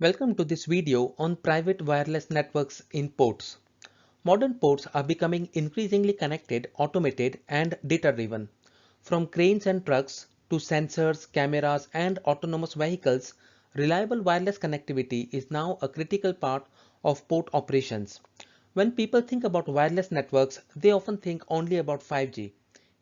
Welcome to this video on private wireless networks in ports. Modern ports are becoming increasingly connected, automated, and data-driven. From cranes and trucks to sensors, cameras, and autonomous vehicles, reliable wireless connectivity is now a critical part of port operations. When people think about wireless networks, they often think only about 5G.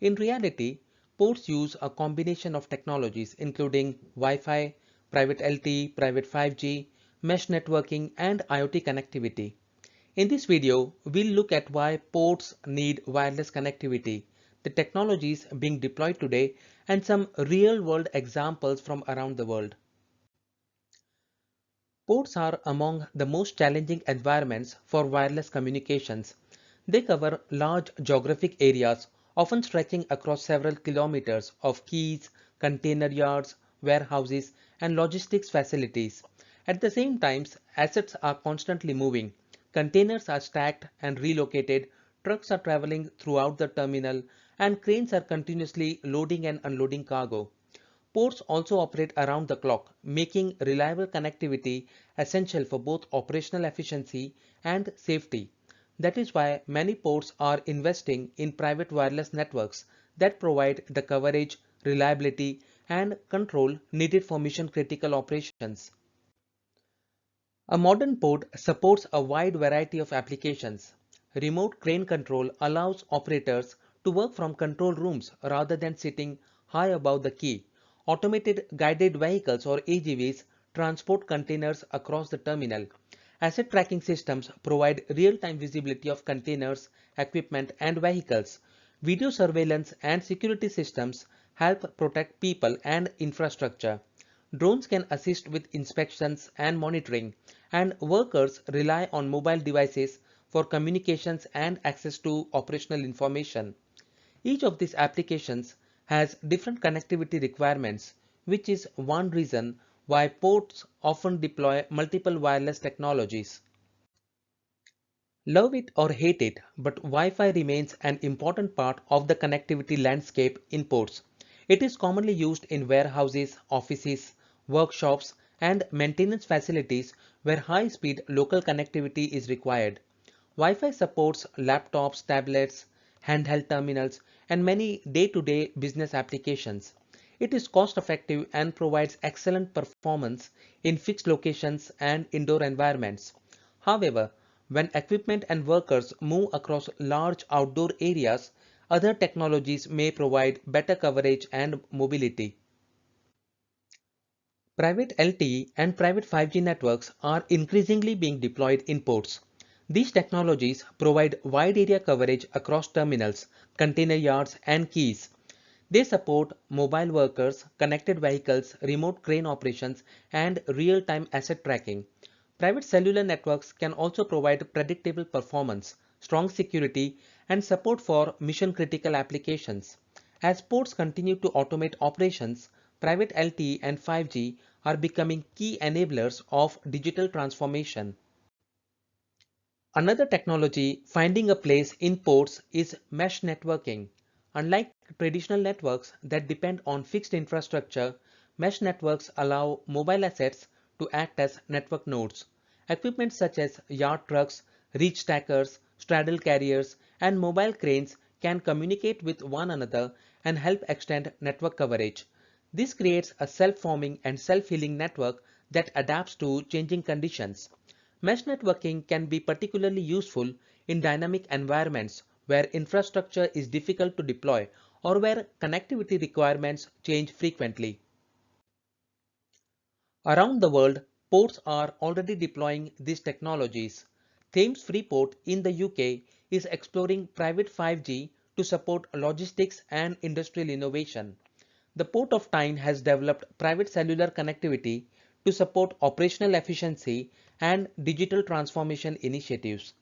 In reality, ports use a combination of technologies including Wi-Fi, private LTE, private 5G, mesh networking, and IoT connectivity. In this video, we'll look at why ports need wireless connectivity, the technologies being deployed today, and some real-world examples from around the world. Ports are among the most challenging environments for wireless communications. They cover large geographic areas, often stretching across several kilometers of quays, container yards, warehouses, and logistics facilities. At the same time, assets are constantly moving. Containers are stacked and relocated, trucks are traveling throughout the terminal, and cranes are continuously loading and unloading cargo. Ports also operate around the clock, making reliable connectivity essential for both operational efficiency and safety. That is why many ports are investing in private wireless networks that provide the coverage, reliability, and control needed for mission-critical operations. A modern port supports a wide variety of applications. Remote crane control allows operators to work from control rooms rather than sitting high above the quay. Automated guided vehicles or AGVs transport containers across the terminal. Asset tracking systems provide real-time visibility of containers, equipment, and vehicles. Video surveillance and security systems help protect people and infrastructure. Drones can assist with inspections and monitoring, and workers rely on mobile devices for communications and access to operational information. Each of these applications has different connectivity requirements, which is one reason why ports often deploy multiple wireless technologies. Love it or hate it, but Wi-Fi remains an important part of the connectivity landscape in ports. It is commonly used in warehouses, offices, workshops, and maintenance facilities where high-speed local connectivity is required. Wi-Fi supports laptops, tablets, handheld terminals, and many day-to-day business applications. It is cost-effective and provides excellent performance in fixed locations and indoor environments. However, when equipment and workers move across large outdoor areas, other technologies may provide better coverage and mobility. Private LTE and private 5G networks are increasingly being deployed in ports. These technologies provide wide area coverage across terminals, container yards, and quays. They support mobile workers, connected vehicles, remote crane operations, and real-time asset tracking. Private cellular networks can also provide predictable performance, strong security, and support for mission-critical applications. As ports continue to automate operations, private LTE and 5G are becoming key enablers of digital transformation. Another technology finding a place in ports is mesh networking. Unlike traditional networks that depend on fixed infrastructure, mesh networks allow mobile assets to act as network nodes. Equipment such as yard trucks, reach stackers, straddle carriers, and mobile cranes can communicate with one another and help extend network coverage. This creates a self-forming and self-healing network that adapts to changing conditions. Mesh networking can be particularly useful in dynamic environments where infrastructure is difficult to deploy or where connectivity requirements change frequently. Around the world, ports are already deploying these technologies. Thames Freeport in the UK is exploring private 5G to support logistics and industrial innovation. The Port of Tyne has developed private cellular connectivity to support operational efficiency and digital transformation initiatives.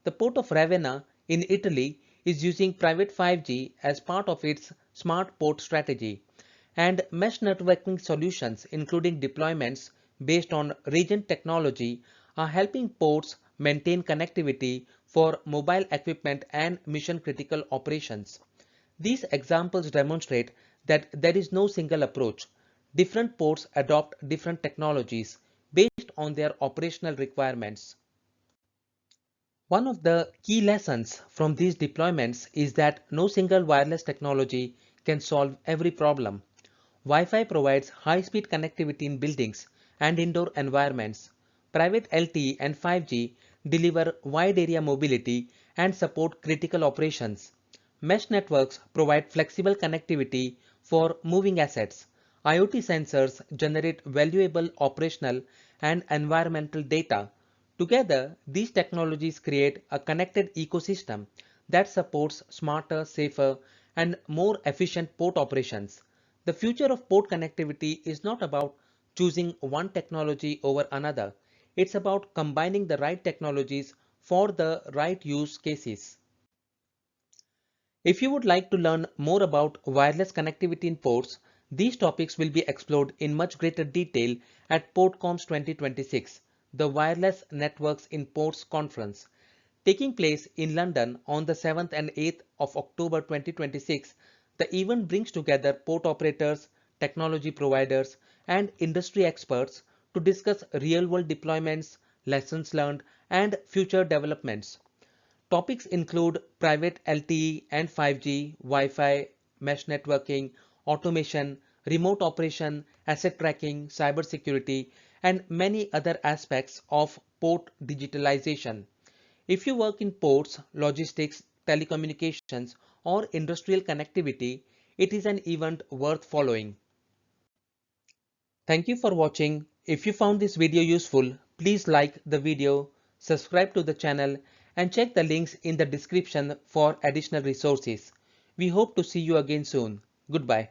The Port of Ravenna in Italy is using private 5G as part of its smart port strategy, and mesh networking solutions, including deployments based on region technology, are helping ports maintain connectivity for mobile equipment and mission-critical operations. These examples demonstrate that there is no single approach. Different ports adopt different technologies based on their operational requirements. One of the key lessons from these deployments is that no single wireless technology can solve every problem. Wi-Fi provides high-speed connectivity in buildings and indoor environments. Private LTE and 5G deliver wide area mobility and support critical operations. Mesh networks provide flexible connectivity for moving assets. IoT sensors generate valuable operational and environmental data. Together, these technologies create a connected ecosystem that supports smarter, safer, and more efficient port operations. The future of port connectivity is not about choosing one technology over another. It's about combining the right technologies for the right use cases. If you would like to learn more about wireless connectivity in ports, these topics will be explored in much greater detail at PortComs 2026, the Wireless Networks in Ports Conference. Taking place in London on the 7th and 8th of October 2026, the event brings together port operators, technology providers, and industry experts to discuss real-world deployments, lessons learned, and future developments. Topics include private LTE and 5G, Wi-Fi, mesh networking, automation, remote operation, asset tracking, cybersecurity, and many other aspects of port digitalization. If you work in ports, logistics, telecommunications, or industrial connectivity, it is an event worth following. Thank you for watching. If you found this video useful, please like the video, subscribe to the channel, and check the links in the description for additional resources. We hope to see you again soon. Goodbye.